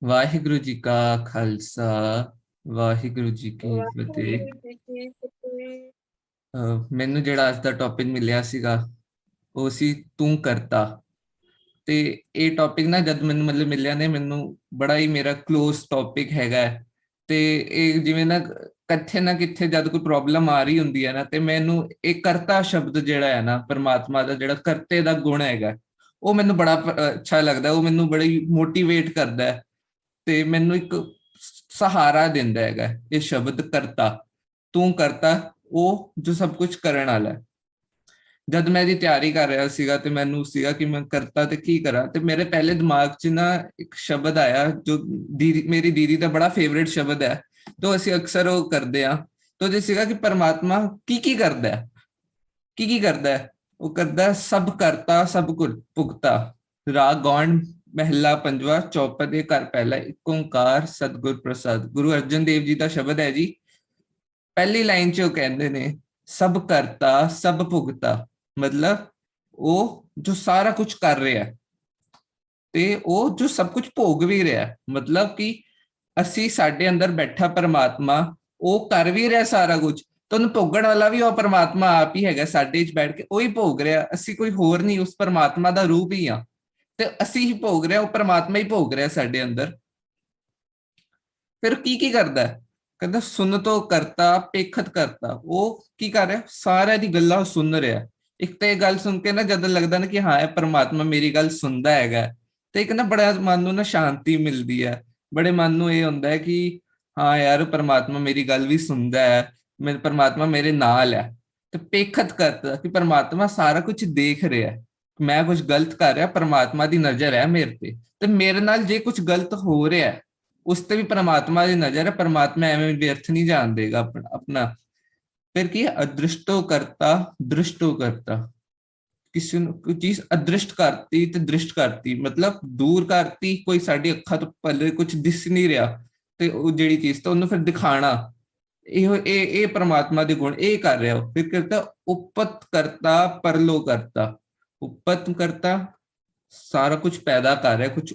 ਵਾਹਿਗੁਰੂ ਜੀ ਕਾ ਖਾਲਸਾ, ਵਾਹਿਗੁਰੂ ਜੀ ਕੀ ਫਤਿਹ। ਵਾਹਿਗੁਰੂ ਜੀ ਕੀ ਫਤਿਹ। ਮੈਨੂੰ ਜਿਹੜਾ ਅੱਜ ਦਾ ਟੌਪਿਕ ਮਿਲਿਆ ਸੀਗਾ ਉਹ ਸੀ ਤੂੰ ਕਰਤਾ। ਤੇ ਇਹ ਟੌਪਿਕ ਨਾ ਜਦ ਮੈਨੂੰ ਮਤਲਬ ਮਿਲਿਆ ਨੇ, ਮੈਨੂੰ ਬੜਾ ਹੀ ਮੇਰਾ ਕਲੋਜ਼ ਟੌਪਿਕ ਹੈਗਾ ਹੈ। ਤੇ ਇਹ ਜਿਵੇਂ ਨਾ ਕਿੱਥੇ ਨਾ ਕਿੱਥੇ ਜਦ ਕੋਈ ਪ੍ਰੋਬਲਮ ਆ ਰਹੀ ਹੁੰਦੀ ਹੈ ਨਾ, ਤੇ ਮੈਨੂੰ ਇਹ ਕਰਤਾ ਸ਼ਬਦ ਜਿਹੜਾ ਹੈ ਨਾ, ਪਰਮਾਤਮਾ ਦਾ ਜਿਹੜਾ ਕਰਤੇ ਦਾ ਗੁਣ ਹੈਗਾ, ਉਹ ਮੈਨੂੰ ਬੜਾ ਅੱਛਾ ਲੱਗਦਾ। ਉਹ ਮੈਨੂੰ ਬੜੀ ਮੋਟੀਵੇਟ ਕਰਦਾ ਹੈ ਤੇ ਮੈਨੂੰ ਇੱਕ ਸਹਾਰਾ ਦਿੰਦਾ ਹੈਗਾ ਇਹ ਸ਼ਬਦ ਕਰਤਾ। ਤੂੰ ਕਰਤਾ, ਉਹ ਜੋ ਸਭ ਕੁਝ ਕਰਨ ਵਾਲਾ ਹੈ। ਜਦ ਮੈਂ ਇਹਦੀ ਤਿਆਰੀ ਕਰ ਰਿਹਾ ਸੀਗਾ ਤੇ ਮੈਨੂੰ ਸੀਗਾ ਕਿ ਮੈਂ ਕਰਤਾ ਤੇ ਕੀ ਕਰਾਂ, ਤੇ ਮੇਰੇ ਪਹਿਲੇ ਦਿਮਾਗ 'ਚ ਨਾ ਇੱਕ ਸ਼ਬਦ ਆਇਆ ਜੋ ਮੇਰੀ ਦੀਦੀ ਦਾ ਬੜਾ ਫੇਵਰੇਟ ਸ਼ਬਦ ਹੈ, तो ਅਸੀਂ ਅਕਸਰ ਉਹ ਕਰਦੇ ਆ। तो ਜੇ ਸੀਗਾ ਕਿ ਪਰਮਾਤਮਾ ਕੀ ਕਰਦਾ ਹੈ, ਕੀ ਕਰਦਾ ਹੈ। ਉਹ ਕਰਦਾ ਸਭ ਕਰਤਾ ਸਭ ਕੁਝ ਭੁਗਤਾ। ਰਾਗ ਗੌਣ ਮਹਿਲਾ ਪੰਜਵਾ ਚੌਪਦ ਦੇ ਘਰ ਪਹਿਲਾ ਇੱਕ ਓੰਕਾਰ ਸਤਿਗੁਰ ਪ੍ਰਸਾਦ। ਗੁਰੂ ਅਰਜਨ ਦੇਵ ਜੀ ਦਾ ਸ਼ਬਦ ਹੈ ਜੀ। ਪਹਿਲੀ ਲਾਈਨ 'ਚ ਉਹ ਕਹਿੰਦੇ ਨੇ ਸਭ ਕਰਤਾ ਸਭ ਭੁਗਤਾ, ਮਤਲਬ ਉਹ ਜੋ ਸਾਰਾ ਕੁਝ ਕਰ ਰਿਹਾ ਤੇ ਉਹ ਜੋ ਸਭ ਕੁਝ ਭੋਗ ਵੀ ਰਿਹਾ। ਮਤਲਬ ਕਿ ਅਸੀਂ ਸਾਡੇ ਅੰਦਰ ਬੈਠਾ ਪਰਮਾਤਮਾ ਉਹ ਕਰ ਵੀ ਰਿਹਾ ਸਾਰਾ ਕੁਝ, ਤੁਹਾਨੂੰ ਭੋਗਣ ਵਾਲਾ ਵੀ ਉਹ ਪਰਮਾਤਮਾ ਆਪ ਹੀ ਹੈਗਾ। ਸਾਡੇ 'ਚ ਬੈਠ ਕੇ ਉਹੀ ਭੋਗ ਰਿਹਾ, ਅਸੀਂ ਕੋਈ ਹੋਰ ਨਹੀਂ, ਉਸ ਪਰਮਾਤਮਾ ਦਾ ਰੂਪ ਹੀ ਆ ਤੇ ਅਸੀਂ ਹੀ ਭੋਗ ਰਿਹਾ, ਉਹ ਪਰਮਾਤਮਾ ਹੀ ਭੋਗ ਰਿਹਾ ਸਾਡੇ ਅੰਦਰ। ਫਿਰ ਕੀ ਕਰਦਾ ਹੈ, ਕਹਿੰਦਾ ਸੁਣ ਤੋਂ ਕਰਤਾ ਪੇਖਤ ਕਰਤਾ। ਉਹ ਕੀ ਕਰ ਰਿਹਾ, ਸਾਰਿਆਂ ਦੀ ਗੱਲਾਂ ਸੁਣ ਰਿਹਾ। ਇੱਕ ਤਾਂ ਇਹ ਗੱਲ ਸੁਣ ਕੇ ਨਾ ਜਦ ਲੱਗਦਾ ਨਾ ਕਿ ਹਾਂ ਇਹ ਪਰਮਾਤਮਾ ਮੇਰੀ ਗੱਲ ਸੁਣਦਾ ਹੈਗਾ, ਤੇ ਇੱਕ ਨਾ ਬੜਾ ਮਨ ਨੂੰ ਨਾ ਸ਼ਾਂਤੀ ਮਿਲਦੀ ਹੈ। ਬੜੇ ਮਨ ਨੂੰ ਇਹ ਹੁੰਦਾ ਹੈ ਕਿ ਹਾਂ ਯਾਰ ਪਰਮਾਤਮਾ ਮੇਰੀ ਗੱਲ ਵੀ ਸੁਣਦਾ ਹੈ, ਮੇਰੇ ਪਰਮਾਤਮਾ ਮੇਰੇ ਨਾਲ ਹੈ। ਤੇ ਪੇਖਤ ਕਰਤਾ ਕਿ ਪਰਮਾਤਮਾ ਸਾਰਾ ਕੁਝ ਦੇਖ ਰਿਹਾ, ਮੈਂ ਕੁਝ ਗਲਤ ਕਰ ਰਿਹਾ, ਪਰਮਾਤਮਾ ਦੀ ਨਜ਼ਰ ਹੈ ਮੇਰੇ ਤੇ ਮੇਰੇ ਨਾਲ ਜੇ ਕੁਝ ਗਲਤ ਹੋ ਰਿਹਾ ਉਸ ਤੇ ਵੀ ਪਰਮਾਤਮਾ ਦੀ ਨਜ਼ਰ ਹੈ। ਪਰਮਾਤਮਾ ਐਵੇਂ ਵਿਅਰਥ ਨਹੀਂ ਜਾਣ ਦੇਗਾ ਆਪਣਾ। ਫਿਰ ਕੀ ਹੈ, ਅਦ੍ਰਿਸ਼ਟੋ ਕਰਤਾ ਦ੍ਰਿਸ਼ਟੋ ਕਰਤਾ। ਕਿਸੇ ਨੂੰ ਕੋਈ ਚੀਜ਼ ਅਦ੍ਰਿਸ਼ਟ ਕਰਤੀ ਤੇ ਦ੍ਰਿਸ਼ਟ ਕਰਤੀ, ਮਤਲਬ ਦੂਰ ਕਰਤੀ, ਕੋਈ ਸਾਡੀ ਅੱਖਾਂ ਤੋਂ ਪੱਲੇ ਕੁਝ ਦਿਸ ਨਹੀਂ ਰਿਹਾ ਤੇ ਉਹ ਜਿਹੜੀ ਚੀਜ਼ ਤਾਂ ਉਹਨੂੰ ਫਿਰ ਦਿਖਾਣਾ। ਇਹ ਪਰਮਾਤਮਾ ਦੇ ਗੁਣ ਇਹ ਕਰ ਰਿਹਾ। ਫਿਰ ਕਰਤਾ ਉਪਤ ਕਰਤਾ ਪਰਲੋ ਕਰਤਾ। ਉਪਤ ਕਰਤਾ ਸਾਰਾ ਕੁਝ ਪੈਦਾ ਕਰ ਰਿਹਾ, ਕੁਝ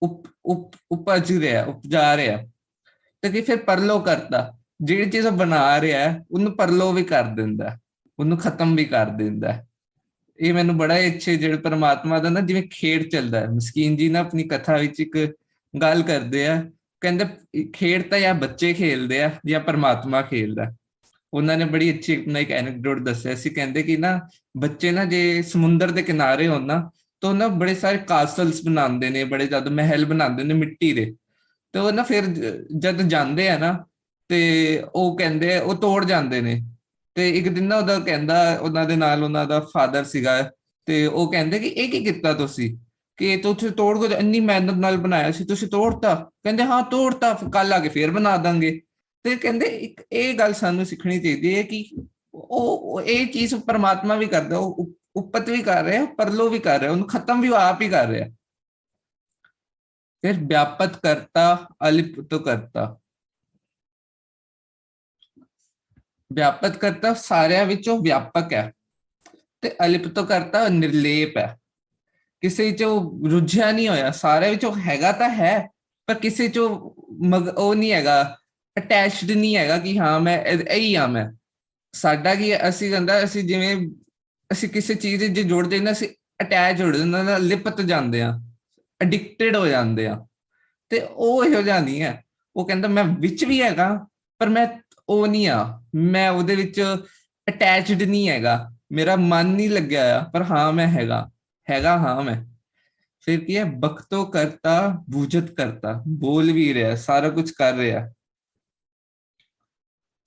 ਉਪਜ ਰਿਹਾ, ਉਪਜਾ ਰਿਹਾ। ਤੇ ਕਿ ਫਿਰ ਪਰਲੋ ਕਰਤਾ, ਜਿਹੜੀ ਚੀਜ਼ ਬਣਾ ਰਿਹਾ ਉਹਨੂੰ ਪਰਲੋ ਵੀ ਕਰ ਦਿੰਦਾ, ਉਹਨੂੰ ਖਤਮ ਵੀ ਕਰ ਦਿੰਦਾ। ਇਹ ਮੈਨੂੰ ਬੜਾ ਹੀ ਅੱਛੇ ਜਿਹੜੇ ਪਰਮਾਤਮਾ ਦਾ ਨਾ ਜਿਵੇਂ ਖੇਡ ਚੱਲਦਾ ਹੈ। ਮਸਕੀਨ ਜੀ ਨਾ ਆਪਣੀ ਕਥਾ ਵਿੱਚ ਇੱਕ ਗੱਲ ਕਰਦੇ ਆ, ਕਹਿੰਦੇ ਖੇਡ ਤਾਂ ਜਾਂ ਬੱਚੇ ਖੇਲਦੇ ਆ ਜਾਂ ਪਰਮਾਤਮਾ ਖੇਲਦਾ। ਉਹਨਾਂ ਨੇ ਬੜੀ ਅੱਛੀ ਆਪਣਾ ਇੱਕ ਐਨਕਡੋਟ ਦੱਸਿਆ ਸੀ। ਕਹਿੰਦੇ ਕਿ ਨਾ ਬੱਚੇ ਨਾ ਜੇ ਸਮੁੰਦਰ ਦੇ ਕਿਨਾਰੇ ਹੋਣ ਨਾ ਤਾਂ ਨਾ ਬੜੇ ਸਾਰੇ ਕਾਸਲਸ ਬਣਾਉਂਦੇ ਨੇ, ਬੜੇ ਜ਼ਿਆਦਾ ਮਹਿਲ ਬਣਾਉਂਦੇ ਨੇ ਮਿੱਟੀ ਦੇ। ਤੇ ਉਹ ਨਾ ਫਿਰ ਜਦ ਜਾਂਦੇ ਆ ਨਾ ਤੇ ਉਹ ਕਹਿੰਦੇ ਉਹ ਤੋੜ ਜਾਂਦੇ ਨੇ। ਤੇ ਇੱਕ ਦਿਨ ਨਾ ਉਹਦਾ ਕਹਿੰਦਾ, ਉਹਨਾਂ ਦੇ ਨਾਲ ਉਹਨਾਂ ਦਾ ਫਾਦਰ ਸੀਗਾ, ਤੇ ਉਹ ਕਹਿੰਦੇ ਕਿ ਇਹ ਕੀ ਕੀਤਾ ਤੁਸੀਂ, ਕਿ ਤੁਸੀਂ ਤੋੜ ਕੇ ਇੰਨੀ ਮਿਹਨਤ ਨਾਲ ਬਣਾਇਆ ਸੀ, ਤੁਸੀਂ ਤੋੜਤਾ। ਕਹਿੰਦੇ ਹਾਂ ਤੋੜਤਾ, ਕੱਲ ਆ ਕੇ ਫੇਰ ਬਣਾ ਦਾਂਗੇ। ਤੇ ਕਹਿੰਦੇ ਇੱਕ ਇਹ ਗੱਲ ਸਾਨੂੰ ਸਿੱਖਣੀ ਚਾਹੀਦੀ ਹੈ ਕਿ ਉਹ ਇਹ ਚੀਜ਼ ਪਰਮਾਤਮਾ ਵੀ ਕਰਦਾ, ਉਹ ਉਪਤ ਵੀ ਕਰ ਰਿਹਾ, ਪਰਲੋ ਵੀ ਕਰ ਰਿਹਾ, ਉਹਨੂੰ ਖਤਮ ਵੀ ਆਪ ਹੀ ਕਰ ਰਿਹਾ। ਫਿਰ ਵਿਆਪਤ ਕਰਤਾ ਅਲਿਪਤ ਕਰਤਾ। ਵਿਆਪਤ ਕਰਤਾ ਸਾਰਿਆਂ ਵਿੱਚੋਂ ਵਿਆਪਕ ਹੈ ਤੇ ਅਲਿਪਤ ਕਰਤਾ ਨਿਰਲੇਪ ਹੈ। ਕਿਸੇ ਚੋਂ ਰੁੱਝਿਆ ਨਹੀਂ ਹੋਇਆ, ਸਾਰਿਆਂ ਵਿੱਚੋਂ ਹੈਗਾ ਤਾਂ ਹੈ ਪਰ ਕਿਸੇ ਚੋਂ ਉਹ ਨਹੀਂ ਹੈਗਾ, ਅਟੈਚਡ ਨਹੀਂ ਹੈਗਾ ਕਿ ਹਾਂ ਮੈਂ ਇਹੀ ਆ ਮੈਂ। ਸਾਡਾ ਕੀ ਅਸੀਂ ਕਹਿੰਦਾ, ਅਸੀਂ ਜਿਵੇਂ ਅਸੀਂ ਕਿਸੇ ਚੀਜ਼ ਜੇ ਜੁੜਦੇ ਨਾ ਅਸੀਂ ਅਟੈਚ ਹੋ ਜਾਂਦੇ ਨਾਲ, ਲਿਪਤ ਜਾਂਦੇ ਆ, ਐਡਿਕਟਡ ਹੋ ਜਾਂਦੇ ਆ। ਤੇ ਉਹ ਇਹੋ ਜਿਹਾ ਨਹੀਂ ਹੈ। ਉਹ ਕਹਿੰਦਾ ਮੈਂ ਵਿੱਚ ਵੀ ਹੈਗਾ ਪਰ ਮੈਂ ਉਹ ਨਹੀਂ ਆ, ਮੈਂ ਉਹਦੇ ਵਿੱਚ ਅਟੈਚਡ ਨਹੀਂ ਹੈਗਾ, ਮੇਰਾ ਮਨ ਨਹੀਂ ਲੱਗਿਆ ਆ, ਪਰ ਹਾਂ ਮੈਂ ਹੈਗਾ ਹਾਂ ਮੈਂ। ਫਿਰ ਕੀ ਹੈ, ਬਖਤੋ ਕਰਤਾ ਬੂਝਤ ਕਰਤਾ, ਬੋਲ ਵੀ ਰਿਹਾ, ਸਾਰਾ ਕੁਝ ਕਰ ਰਿਹਾ।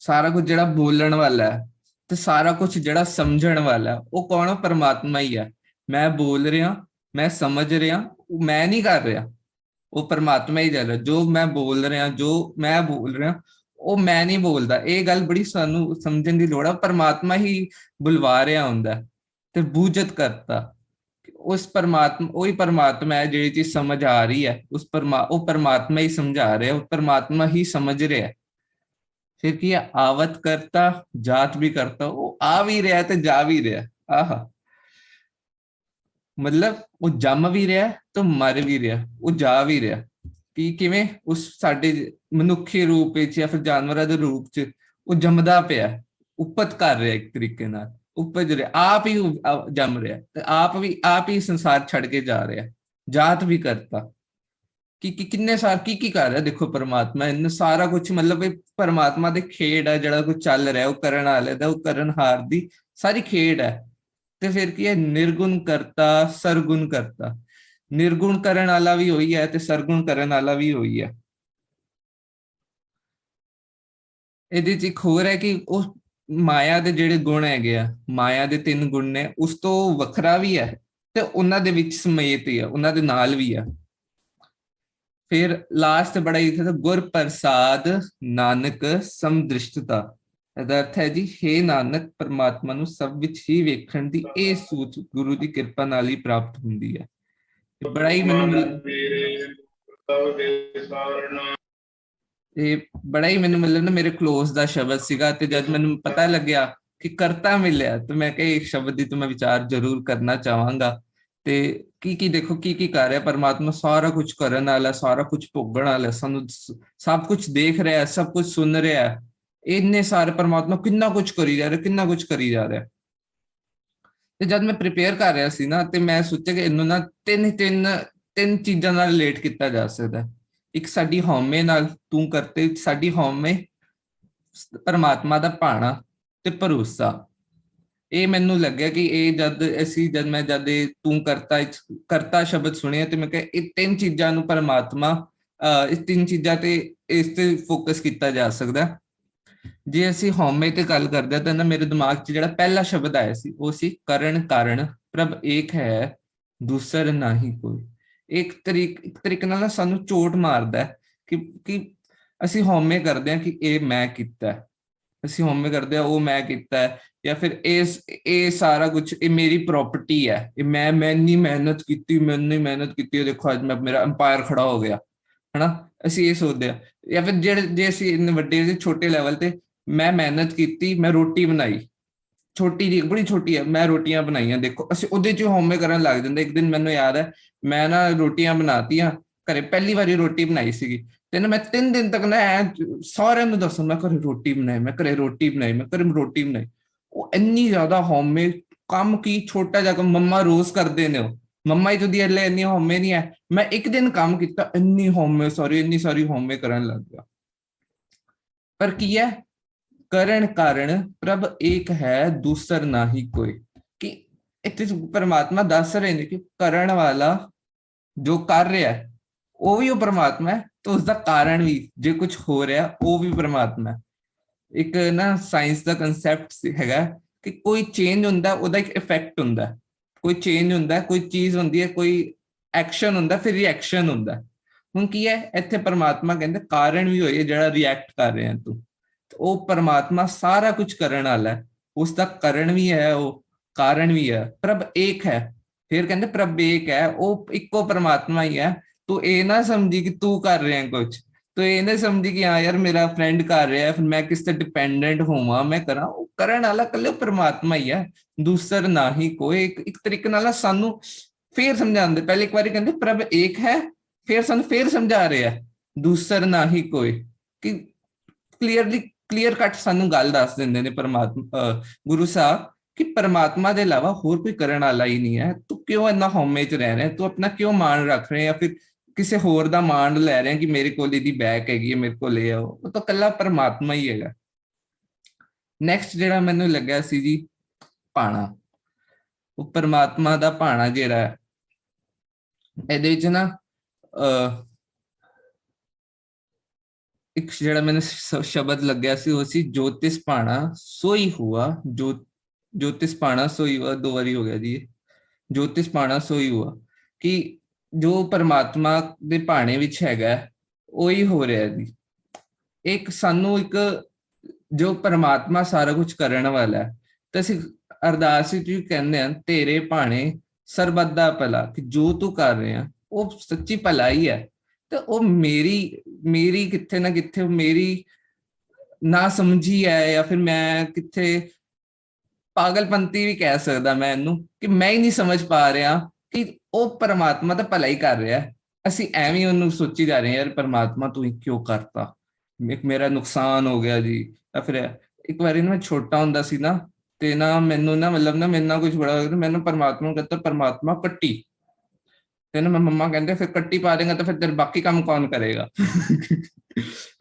ਸਾਰਾ ਕੁਝ ਜਿਹੜਾ ਬੋਲਣ ਵਾਲਾ ਹੈ ਤੇ ਸਾਰਾ ਕੁਝ ਜਿਹੜਾ ਸਮਝਣ ਵਾਲਾ ਉਹ ਕੌਣ? ਪਰਮਾਤਮਾ ਹੀ ਹੈ। ਮੈਂ ਬੋਲ ਰਿਹਾ, ਮੈਂ ਸਮਝ ਰਿਹਾ, ਮੈਂ ਨਹੀਂ ਕਰ ਰਿਹਾ, ਉਹ ਪਰਮਾਤਮਾ ਹੀ ਚੱਲ ਰਿਹਾ। ਜੋ ਮੈਂ ਬੋਲ ਰਿਹਾ, ਜੋ ਮੈਂ ਬੋਲ ਰਿਹਾ ਉਹ ਮੈਂ ਨਹੀਂ ਬੋਲਦਾ। ਇਹ ਗੱਲ ਬੜੀ ਸਾਨੂੰ ਸਮਝਣ ਦੀ ਲੋੜ ਆ। ਪਰਮਾਤਮਾ ਹੀ ਬੁਲਵਾ ਰਿਹਾ ਹੁੰਦਾ। ਤੇ ਬੂਝਤ ਕਰਤਾ, ਉਸ ਪਰਮਾਤਮਾ, ਉਹੀ ਪਰਮਾਤਮਾ ਹੈ ਜਿਹੜੀ ਚੀਜ਼ ਸਮਝ ਆ ਰਹੀ ਹੈ, ਉਹ ਪਰਮਾਤਮਾ ਹੀ ਸਮਝਾ ਰਿਹਾ, ਉਹ ਪਰਮਾਤਮਾ ਹੀ ਸਮਝ ਰਿਹਾ। ਫਿਰ ਕੀ ਹੈ, ਆਵਤ ਕਰਤਾ ਜਾਤ ਵੀ ਕਰਤਾ, ਉਹ ਆ ਵੀ ਰਿਹਾ ਤੇ ਜਾ ਵੀ ਰਿਹਾ। ਆਹਾ, ਮਤਲਬ ਉਹ ਜੰਮ ਵੀ ਰਿਹਾ ਤੇ ਮਰ ਵੀ ਰਿਹਾ, ਉਹ ਜਾ ਵੀ ਰਿਹਾ। ਕਿ ਕਿਵੇਂ ਉਸ ਸਾਡੇ ਮਨੁੱਖੀ ਰੂਪ ਵਿੱਚ ਜਾਂ ਫਿਰ ਜਾਨਵਰਾਂ ਦੇ ਰੂਪ 'ਚ ਉਹ ਜੰਮਦਾ ਪਿਆ, ਉਪਤ ਕਰ ਰਿਹਾ, ਇੱਕ ਤਰੀਕੇ ਨਾਲ ਉਪਜ ਰਿਹਾ, ਆਪ ਹੀ ਜੰਮ ਰਿਹਾ ਤੇ ਆਪ ਹੀ ਸੰਸਾਰ ਛੱਡ ਕੇ ਜਾ ਰਿਹਾ, ਜਾਤ ਵੀ ਕਰਤਾ ਕਿ ਕਿੰਨੇ ਸਾਰ ਕੀ ਕਰ ਰਿਹਾ। ਦੇਖੋ ਪਰਮਾਤਮਾ ਇਹਨੇ ਸਾਰਾ ਕੁਝ, ਮਤਲਬ ਇਹ ਪਰਮਾਤਮਾ ਦੇ ਖੇਡ ਹੈ, ਜਿਹੜਾ ਕੁਝ ਚੱਲ ਰਿਹਾ ਉਹ ਕਰਨ ਵਾਲੇ ਦਾ, ਉਹ ਕਰਨ ਹਾਰ ਦੀ ਸਾਰੀ ਖੇਡ ਹੈ। ਤੇ ਫਿਰ ਕੀ ਹੈ, ਨਿਰਗੁਣ ਕਰਤਾ ਸਰਗੁਣ ਕਰਤਾ, ਨਿਰਗੁਣ ਕਰਨ ਵਾਲਾ ਵੀ ਹੋਈ ਹੈ ਤੇ ਸਰਗੁਣ ਕਰਨ ਵਾਲਾ ਵੀ ਹੋਈ ਹੈ। ਇਹਦੇ ਚ ਇੱਕ ਹੋਰ ਹੈ ਕਿ ਉਹ ਮਾਇਆ ਦੇ ਜਿਹੜੇ ਗੁਣ ਹੈਗੇ ਆ, ਮਾਇਆ ਦੇ 3 ਗੁਣ ਨੇ, ਉਸ ਤੋਂ ਵੱਖਰਾ ਵੀ ਹੈ ਤੇ ਉਹਨਾਂ ਦੇ ਵਿੱਚ ਸਮੇਤ ਹੀ ਆ, ਉਹਨਾਂ ਦੇ ਨਾਲ ਵੀ ਆ। ਫਿਰ ਲਾਸਟ ਬੜਾ ਹੀ ਗੁਰ ਪ੍ਰਸਾਦ ਨਾਨਕ ਸਮਦ੍ਰਿਸ਼ਟਤਾ। ਇਹਦਾ ਅਰਥ ਹੈ ਜੀ, ਹੇ ਨਾਨਕ, ਪਰਮਾਤਮਾ ਨੂੰ ਸਭ ਵਿੱਚ ਹੀ ਵੇਖਣ ਦੀ ਇਹ ਸੂਝ ਗੁਰੂ ਦੀ ਕਿਰਪਾ ਨਾਲ ਹੀ ਪ੍ਰਾਪਤ ਹੁੰਦੀ ਹੈ। ਬੜਾ ਹੀ ਮੈਨੂੰ ਮਤਲਬ ਨਾ ਮੇਰੇ ਕਲੋਜ਼ ਦਾ ਸ਼ਬਦ ਸੀਗਾ, ਤੇ ਜਦ ਮੈਨੂੰ ਪਤਾ ਲੱਗਿਆ ਕਿ ਕਰਤਾ ਮਿਲਿਆ ਤੇ ਮੈਂ ਕਿਹਾ ਇੱਕ ਸ਼ਬਦ ਦੀ ਤਾਂ ਮੈਂ ਵਿਚਾਰ ਜ਼ਰੂਰ ਕਰਨਾ ਚਾਹਾਂਗਾ। ਤੇ ਕੀ ਦੇਖੋ ਕੀ ਕਰ ਰਿਹਾ ਪਰਮਾਤਮਾ, ਸਾਰਾ ਕੁਝ ਕਰਨ ਵਾਲਾ, ਸਾਰਾ ਕੁਝ ਭੋਗਣ ਵਾਲਾ, ਸਾਨੂੰ ਸਭ ਕੁਝ ਦੇਖ ਰਿਹਾ, ਸਭ ਕੁਝ ਸੁਣ ਰਿਹਾ, ਇੰਨੇ ਸਾਰੇ ਪਰਮਾਤਮਾ ਕਿੰਨਾ ਕੁਝ ਕਰੀ ਜਾ ਰਿਹਾ, ਕਿੰਨਾ ਕੁਝ ਕਰੀ ਜਾ ਰਿਹਾ। ਤੇ ਜਦ ਮੈਂ ਪ੍ਰਿਪੇਅਰ ਕਰ ਰਿਹਾ ਸੀ ਨਾ, ਤੇ ਮੈਂ ਸੋਚਿਆ ਕਿ ਇਹਨੂੰ ਨਾ ਤਿੰਨ ਚੀਜ਼ਾਂ ਨਾਲ ਰਿਲੇਟ ਕੀਤਾ ਜਾ ਸਕਦਾ। ਇੱਕ ਸਾਡੀ ਹਉਮੈ ਨਾਲ, ਤੂੰ ਕਰਤੇ, ਸਾਡੀ ਹਉਮੈ, ਪਰਮਾਤਮਾ ਦਾ ਭਾਣਾ ਤੇ ਭਰੋਸਾ। ਇਹ ਮੈਨੂੰ ਲੱਗਿਆ ਕਿ ਇਹ ਜਦ ਮੈਂ ਤੂੰ ਕਰਤਾ ਸ਼ਬਦ ਸੁਣਿਆ, ਤੇ ਮੈਂ ਕਿਹਾ ਇਹ 3 ਚੀਜ਼ਾਂ ਨੂੰ ਪਰਮਾਤਮਾ, ਇਸ 3 ਚੀਜ਼ਾਂ ਤੇ ਇਸ ਤੇ ਫੋਕਸ ਕੀਤਾ ਜਾ ਸਕਦਾ। ਜੇ ਅਸੀਂ ਹਉਮੈ ਤੇ ਗੱਲ ਕਰਦੇ ਤਾਂ ਨਾ, ਮੇਰੇ ਦਿਮਾਗ 'ਚ ਜਿਹੜਾ ਪਹਿਲਾ ਸ਼ਬਦ ਆਇਆ ਸੀ ਉਹ ਸੀ ਕਰਨ ਕਾਰਨ ਪ੍ਰਭ ਏਕ ਹੈ, ਦੂਸਰ ਨਾਹੀ ਕੋਈ। ਇੱਕ ਤਰੀਕੇ ਨਾਲ ਸਾਨੂੰ ਚੋਟ ਮਾਰਦਾ ਕਿ ਅਸੀਂ ਹਉਮੈ ਕਰਦੇ ਹਾਂ ਕਿ ਇਹ ਮੈਂ ਕੀਤਾ, ਅਸੀਂ ਹਉਮੈ ਕਰਦੇ ਆ ਉਹ ਮੈਂ ਕੀਤਾ, ਜਾਂ ਫਿਰ ਇਹ ਸਾਰਾ ਕੁਝ ਇਹ ਮੇਰੀ ਪ੍ਰਾਪਰਟੀ ਹੈ, ਇਹ ਮੈਂ ਇੰਨੀ ਮਿਹਨਤ ਕੀਤੀ, ਦੇਖੋ ਅੱਜ ਮੇਰਾ ਅੰਪਾਇਰ ਖੜਾ ਹੋ ਗਿਆ, ਹਨਾ। ਅਸੀਂ ਇਹ ਸੋਚਦੇ ਆ। ਜਾਂ ਫਿਰ ਜੇ ਅਸੀਂ ਇੰਨੇ ਵੱਡੇ ਛੋਟੇ ਲੈਵਲ ਤੇ, ਮੈਂ ਮਿਹਨਤ ਕੀਤੀ, ਮੈਂ ਰੋਟੀ ਬਣਾਈ, ਛੋਟੀ ਜਿਹੀ ਬੜੀ ਛੋਟੀ ਹੈ, ਮੈਂ ਰੋਟੀਆਂ ਬਣਾਈਆਂ, ਦੇਖੋ ਅਸੀਂ ਉਹਦੇ 'ਚ ਹਉਮੈ ਕਰਨ ਲੱਗ ਜਾਂਦੇ। ਇੱਕ ਦਿਨ ਮੈਨੂੰ ਯਾਦ ਹੈ, ਮੈਂ ਨਾ ਰੋਟੀਆਂ ਬਣਾਤੀਆਂ ਘਰੇ, ਪਹਿਲੀ ਵਾਰੀ ਰੋਟੀ ਬਣਾਈ ਸੀਗੀ, ਤੇ ਨਾ ਮੈਂ 3 ਦਿਨ ਤੱਕ ਨਾ ਸਾਰਿਆਂ ਨੂੰ ਦੱਸਣ, ਮੈਂ ਘਰੇ ਰੋਟੀ ਬਣਾਈ, ਮੈਂ ਘਰੇ ਰੋਟੀ ਬਣਾਈ। ਉਹ ਇੰਨੀ ਜ਼ਿਆਦਾ ਹਉਮੈ, ਕੰਮ ਕੀ ਛੋਟਾ ਜਿਹਾ ਕੰਮ ਮੰਮਾ ਰੋਜ਼ ਕਰਦੇ ਨੇ, ਉਹ ਮੰਮਾ ਹੀ ਤੁਦੀ ਅੱਲੇ ਇੰਨੀ ਹਉਮੈ ਨਹੀਂ ਹੈ। ਮੈਂ ਇੱਕ ਦਿਨ ਕੰਮ ਕੀਤਾ, ਇੰਨੀ ਸਾਰੀ ਹਉਮੈ ਕਰਨ ਲੱਗ ਗਿਆ। ਪਰ ਕੀ ਹੈ, ਕਰਨ ਕਾਰਨ ਪ੍ਰਭ ਏਕ ਹੈ, ਦੂਸਰ ਨਾਹੀ ਕੋਈ। ਕਿ ਇੱਥੇ ਪਰਮਾਤਮਾ ਦੱਸ ਰਹੇ ਨੇ ਕਿ ਕਰਨ ਵਾਲਾ ਜੋ ਕਰ ਰਿਹਾ ਉਹ ਵੀ ਉਹ ਪਰਮਾਤਮਾ ਹੈ, ਤੇ ਉਸਦਾ ਕਾਰਨ ਵੀ, ਜੇ ਕੁਝ ਹੋ ਰਿਹਾ ਉਹ ਵੀ ਪਰਮਾਤਮਾ ਹੈ। ਇੱਕ ਨਾ ਸਾਇੰਸ ਦਾ ਕਨਸੈਪਟ ਹੈਗਾ ਕਿ ਕੋਈ ਚੇਂਜ ਹੁੰਦਾ ਉਹਦਾ ਇੱਕ ਇਫੈਕਟ ਹੁੰਦਾ, ਕੋਈ ਚੇਂਜ ਹੁੰਦਾ, ਕੋਈ ਚੀਜ਼ ਹੁੰਦੀ ਹੈ, ਕੋਈ ਐਕਸ਼ਨ ਹੁੰਦਾ, ਫਿਰ ਰਿਐਕਸ਼ਨ ਹੁੰਦਾ। ਹੁਣ ਕੀ ਹੈ, ਇੱਥੇ ਪਰਮਾਤਮਾ ਕਹਿੰਦੇ ਕਾਰਨ ਵੀ ਹੋਏ ਜਿਹੜਾ ਰਿਐਕਟ ਕਰ ਰਿਹਾ ਤੂੰ, ਉਹ ਪਰਮਾਤਮਾ ਸਾਰਾ ਕੁਝ ਕਰਨ ਵਾਲਾ ਹੈ, ਉਸਦਾ ਕਰਨ ਵੀ ਹੈ, ਉਹ ਕਾਰਨ ਵੀ ਹੈ। ਪ੍ਰਭ ਏਕ ਹੈ, ਫਿਰ ਕਹਿੰਦੇ ਪ੍ਰਭ ਏਕ ਹੈ, ਉਹ ਇੱਕੋ ਪਰਮਾਤਮਾ ਹੀ ਹੈ। ਤੂੰ ਇਹ ਨਾ ਸਮਝੀ ਕਿ ਤੂੰ ਕਰ ਰਿਹਾ ਕੁਝ, ਤੂੰ ਇਹ ਨਾ ਸਮਝੀ ਕਿ ਹਾਂ ਯਾਰ ਮੇਰਾ ਫਰੈਂਡ ਕਰ ਰਿਹਾ, ਫਿਰ ਮੈਂ ਕਿਸ ਤੇ ਡਿਪੈਂਡੈਂਟ ਹੋਵਾਂ, ਮੈਂ ਕਰਾਂ। ਉਹ ਕਰਨ ਵਾਲਾ ਇਕੱਲੇ ਪਰਮਾਤਮਾ ਹੀ ਹੈ, ਦੂਸਰ ਨਾ ਹੀ ਕੋਈ। ਇੱਕ ਤਰੀਕੇ ਨਾਲ ਸਾਨੂੰ ਫੇਰ ਸਮਝਾਉਂਦੇ, ਪਹਿਲੇ ਇੱਕ ਵਾਰੀ ਕਹਿੰਦੇ ਪ੍ਰਭ ਏਕ ਹੈ, ਫਿਰ ਸਾਨੂੰ ਫੇਰ ਸਮਝਾ ਰਿਹਾ ਦੂਸਰ ਨਾ ਹੀ ਕੋਈ, ਕਿ ਕਲੀਅਰ ਕੱਟ ਸਾਨੂੰ ਗੱਲ ਦੱਸ ਦਿੰਦੇ ਨੇ ਪਰਮਾਤਮਾ, ਗੁਰੂ ਸਾਹਿਬ, ਕਿ ਪਰਮਾਤਮਾ ਦੇ ਇਲਾਵਾ ਹੋਰ ਕੋਈ ਕਰਨ ਵਾਲਾ ਹੀ ਨਹੀਂ ਹੈ। ਤੂੰ ਕਿਉਂ ਇੰਨਾ ਹਉਮੈ 'ਚ ਰਹਿ ਰਿਹਾ, ਤੂੰ ਆਪਣਾ ਕਿਉਂ ਮਾਣ ਰੱਖ ਰਿਹਾ, ਜਾਂ ਫਿਰ ਕਿਸੇ ਹੋਰ ਦਾ ਮਾਣ ਲੈ ਰਿਹਾ ਕਿ ਮੇਰੇ ਕੋਲ ਇਹਦੀ ਬੈਕ ਹੈਗੀ ਹੈ, ਮੇਰੇ ਕੋਲ ਇਹ ਆ, ਉਹ ਤਾਂ ਇਕੱਲਾ ਪਰਮਾਤਮਾ ਹੀ ਹੈਗਾ। ਨੈਕਸਟ ਜਿਹੜਾ ਮੈਨੂੰ ਲੱਗਿਆ ਸੀ ਜੀ, ਭਾਣਾ। ਉਹ ਪਰਮਾਤਮਾ ਦਾ ਭਾਣਾ ਜਿਹੜਾ ਹੈ, ਇਹਦੇ ਵਿੱਚ ਨਾ ਇੱਕ ਜਿਹੜਾ ਮੈਨੂੰ ਸ਼ਬਦ ਲੱਗਿਆ ਸੀ ਉਹ ਸੀ ਜੋਤਿਸ ਭਾਣਾ ਸੋਈ ਹੁਆ। ਜੋਤਿਸ ਭਾਣਾ ਸੋਈ ਹੁਆ, 2 ਵਾਰੀ ਹੋ ਗਿਆ ਜੀ, ਜੋਤਿਸ ਭਾਣਾ ਸੋਈ ਹੁਆ, ਕਿ ਜੋ ਪਰਮਾਤਮਾ ਦੇ ਭਾਣੇ ਵਿੱਚ ਹੈਗਾ ਉਹੀ ਹੋ ਰਿਹਾ ਜੀ। ਇੱਕ ਸਾਨੂੰ ਇੱਕ ਜੋ ਪਰਮਾਤਮਾ ਸਾਰਾ ਕੁਝ ਕਰਨ ਵਾਲਾ ਹੈ, ਤੇ ਅਸੀਂ ਅਰਦਾਸ ਵਿੱਚ ਵੀ ਕਹਿੰਦੇ ਹਾਂ ਤੇਰੇ ਭਾਣੇ ਸਰਬੱਤ ਦਾ ਭਲਾ, ਕਿ ਜੋ ਤੂੰ ਕਰ ਰਿਹਾ ਉਹ ਸੱਚੀ ਭਲਾਈ ਹੈ। ਤੇ ਉਹ ਮੇਰੀ ਕਿੱਥੇ ਨਾ ਕਿੱਥੇ ਮੇਰੀ ਨਾ ਸਮਝੀ ਹੈ, ਜਾਂ ਫਿਰ ਮੈਂ ਕਿੱਥੇ ਪਾਗਲਪੰਤੀ ਵੀ ਕਹਿ ਸਕਦਾ ਮੈਂ ਇਹਨੂੰ, ਕਿ ਮੈਂ ਹੀ ਨਹੀਂ ਸਮਝ ਪਾ ਰਿਹਾ ਕਿ ਉਹ ਪਰਮਾਤਮਾ ਤਾਂ ਭਲਾ ਹੀ ਕਰ ਰਿਹਾ, ਅਸੀਂ ਐਵੇਂ ਹੀ ਉਹਨੂੰ ਸੋਚੀ ਜਾ ਰਹੇ ਹਾਂ, ਯਾਰ ਪਰਮਾਤਮਾ ਤੂੰ ਇਹ ਕਿਉਂ ਕਰਤਾ, ਇੱਕ ਮੇਰਾ ਨੁਕਸਾਨ ਹੋ ਗਿਆ ਜੀ। ਤਾਂ ਫਿਰ ਇੱਕ ਵਾਰੀ ਨਾ ਮੈਂ ਛੋਟਾ ਹੁੰਦਾ ਸੀ ਨਾ, ਤੇ ਨਾ ਮੈਨੂੰ ਨਾ ਮਤਲਬ ਨਾ ਮੇਰੇ ਨਾਲ ਕੁਝ ਬੜਾ ਹੋਇਆ, ਮੈਨੂੰ ਪਰਮਾਤਮਾ ਨੂੰ ਕਹਿੰਦਾ ਪਰਮਾਤਮਾ ਕੱਟੀ, ਤੇ ਨਾ ਮੈਂ ਮੰਮਾ ਕਹਿੰਦੇ ਫਿਰ ਕੱਟੀ ਪਾ ਦੇਗਾ ਤਾਂ ਫਿਰ ਤੇਰੇ ਬਾਕੀ ਕੰਮ ਕੌਣ ਕਰੇਗਾ।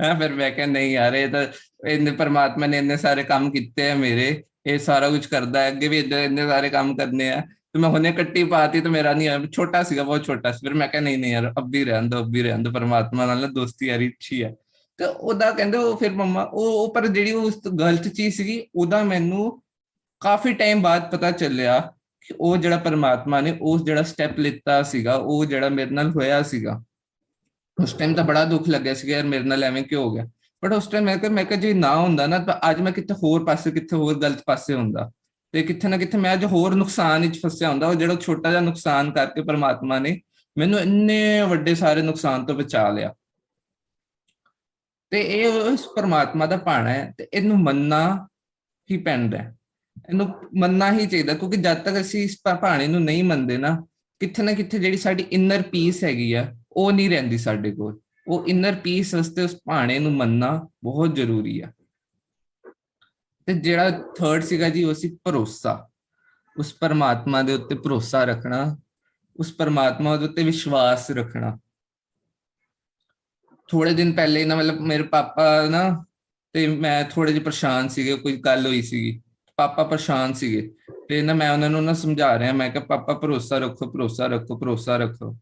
ਹੈ ਫਿਰ ਮੈਂ ਕਿਹਾ ਨਹੀਂ ਯਾਰ, ਇਹ ਤਾਂ ਇਹਨੇ ਪਰਮਾਤਮਾ ਨੇ ਇੰਨੇ ਸਾਰੇ ਕੰਮ ਕੀਤੇ ਆ ਮੇਰੇ, ਇਹ ਸਾਰਾ ਕੁਝ ਕਰਦਾ ਹੈ, ਅੱਗੇ ਵੀ ਇੰਨੇ ਸਾਰੇ ਕੰਮ ਕਰਨੇ ਆ, ਤੇ ਮੈਂ ਹੁਣੇ ਕੱਟੀ ਪਾਤੀ ਤਾਂ ਮੇਰਾ ਨਹੀਂ ਆਇਆ, ਛੋਟਾ ਸੀਗਾ, ਬਹੁਤ ਛੋਟਾ ਸੀ। ਫਿਰ ਮੈਂ ਕਿਹਾ ਨਹੀਂ ਨਹੀਂ ਯਾਰ, ਅੱਬੀ ਰਹਿਣ ਦੋ, ਅੱਬੀ ਰਹਿਣ ਦੋ, ਪਰਮਾਤਮਾ ਨਾਲ ਨਾ ਦੋਸਤੀ ਯਾਰੀ ਅੱਛੀ ਹੈ। ਤੇ ਉਹਦਾ ਕਹਿੰਦੇ ਉਹ ਫਿਰ ਮੰਮਾ ਉਹ ਪਰ ਜਿਹੜੀ ਉਸ ਗਲਤ ਚੀਜ਼ ਸੀਗੀ ਉਹਦਾ ਮੈਨੂੰ ਕਾਫੀ ਟਾਈਮ ਬਾਅਦ ਪਤਾ ਚੱਲਿਆ ਕਿ ਉਹ ਜਿਹੜਾ ਪਰਮਾਤਮਾ ਨੇ ਉਸ ਜਿਹੜਾ ਸਟੈਪ ਲਿੱਤਾ ਸੀਗਾ, ਉਹ ਜਿਹੜਾ ਮੇਰੇ ਨਾਲ ਹੋਇਆ ਸੀਗਾ, ਉਸ ਟਾਈਮ ਤਾਂ ਬੜਾ ਦੁੱਖ ਲੱਗਿਆ ਸੀਗਾ, ਯਾਰ ਮੇਰੇ ਨਾਲ ਐਵੇਂ ਕਿਉਂ ਹੋ ਗਿਆ। ਬਟ ਉਸ ਟਾਈਮ ਮੈਂ ਕਿਹਾ ਜੇ ਨਾ ਹੁੰਦਾ ਨਾ ਤਾਂ ਅੱਜ ਮੈਂ ਕਿਤੇ ਹੋਰ ਪਾਸੇ, ਕਿਤੇ ਹੋਰ ਗਲਤ ਪਾਸੇ ਹੁੰਦਾ, ਤੇ ਕਿਤੇ ਨਾ ਕਿਤੇ ਮੈਂ ਅੱਜ ਹੋਰ ਨੁਕਸਾਨ ਵਿੱਚ ਫਸਿਆ ਹੁੰਦਾ। ਉਹ ਜਿਹੜਾ ਛੋਟਾ ਜਿਹਾ ਨੁਕਸਾਨ ਕਰਕੇ ਪਰਮਾਤਮਾ ਨੇ ਮੈਨੂੰ ਇੰਨੇ ਵੱਡੇ ਸਾਰੇ ਨੁਕਸਾਨ ਤੋਂ ਬਚਾ ਲਿਆ। ਤੇ ਇਹ ਉਸ ਪਰਮਾਤਮਾ ਦਾ ਭਾਣਾ ਹੈ, ਤੇ ਇਹਨੂੰ ਮੰਨਣਾ ਹੀ ਪੈਂਦਾ, ਇਹਨੂੰ ਮੰਨਣਾ ਹੀ ਚਾਹੀਦਾ, ਕਿਉਂਕਿ ਜਦ ਤੱਕ ਅਸੀਂ ਇਸ ਭਾਣੇ ਨੂੰ ਨਹੀਂ ਮੰਨਦੇ ਨਾ ਕਿਤੇ ਜਿਹੜੀ ਸਾਡੀ ਇਨਰ ਪੀਸ ਹੈਗੀ ਆ ਉਹ ਨਹੀਂ ਰਹਿੰਦੀ ਸਾਡੇ ਕੋਲ। ਉਹ ਇਨਰ ਪੀਸ ਵਾਸਤੇ ਉਸ ਭਾਣੇ ਨੂੰ ਮੰਨਣਾ ਬਹੁਤ ਜ਼ਰੂਰੀ ਆ। ਤੇ ਜਿਹੜਾ ਥਰਡ ਸੀਗਾ ਜੀ, ਉਹ ਸੀ ਭਰੋਸਾ, ਉਸ ਪਰਮਾਤਮਾ ਦੇ ਉੱਤੇ ਭਰੋਸਾ ਰੱਖਣਾ, ਉਸ ਪਰਮਾਤਮਾ ਦੇ ਉੱਤੇ ਵਿਸ਼ਵਾਸ ਰੱਖਣਾ। ਥੋੜੇ ਦਿਨ ਪਹਿਲੇ ਨਾ ਮਤਲਬ ਮੇਰੇ ਪਾਪਾ ਨਾ ਤੇ ਮੈਂ ਥੋੜੇ ਜਿਹੇ ਪਰੇਸ਼ਾਨ ਸੀਗੇ, ਕੋਈ ਗੱਲ ਹੋਈ ਸੀਗੀ, ਪਾਪਾ ਪਰੇਸ਼ਾਨ ਸੀਗੇ, ਤੇ ਨਾ ਮੈਂ ਉਹਨਾਂ ਨੂੰ ਨਾ ਸਮਝਾ ਰਿਹਾ, ਮੈਂ ਕਿਹਾ ਪਾਪਾ ਭਰੋਸਾ ਰੱਖੋ, ਭਰੋਸਾ ਰੱਖੋ, ਭਰੋਸਾ ਰੱਖੋ।